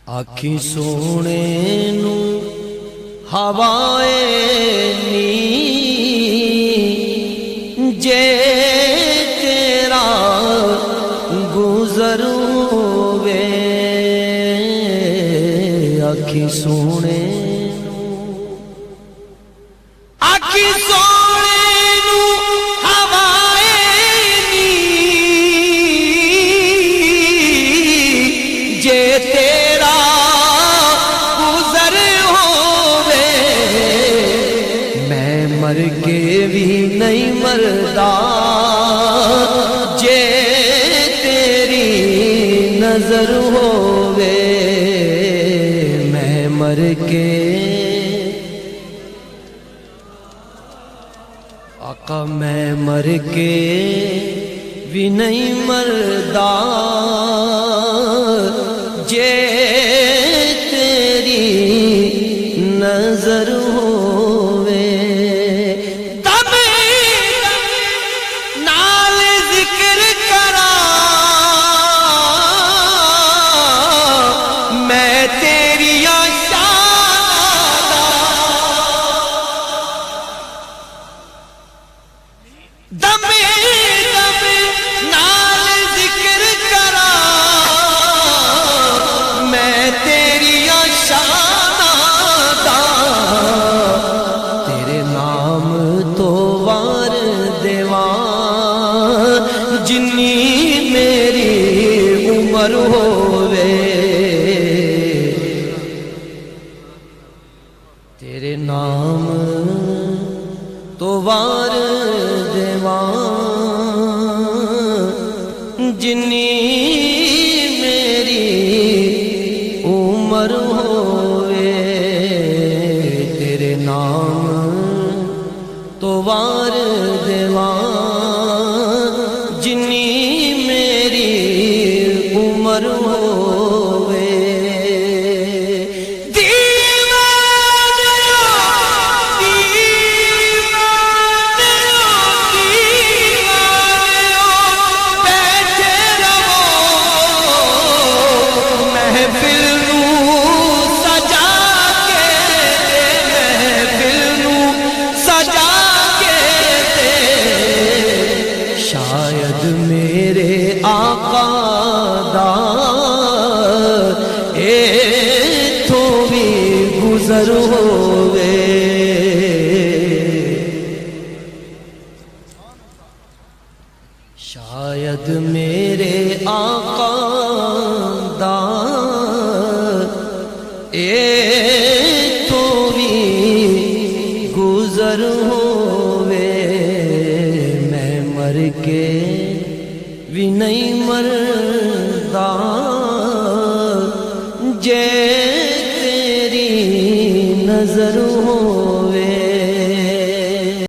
آکھی سونے نو ہوائے نی جے تیرا گزر ہوئے آکھی سونے نو آکھی سونے نو ہوائے نی جے تیرا گزر ہوئے میں مر کے بھی نہیں مردا جے تیری نظر ہوئے میں مر کے آقا میں مر کے بھی نہیں مردا جے تیری نظر ہوئے تب نال ذکر کرا میں تیری دم نال ذکر کرا میں تیری شان دا تیرے نام تو وار دیوان جنی میری عمر ہووے تیرے نام تو وار جنی میری عمر ہوئے تیرے نام تو وار دیوان جنی میری عمر ہوئے شاید میرے آقا دا ایتھوں بھی گزر ہوئے شاید میرے آقا دا ایتھوں بھی گزر ہوئے میں مر کے بھی نہیں مردا جے تیری نظر ہو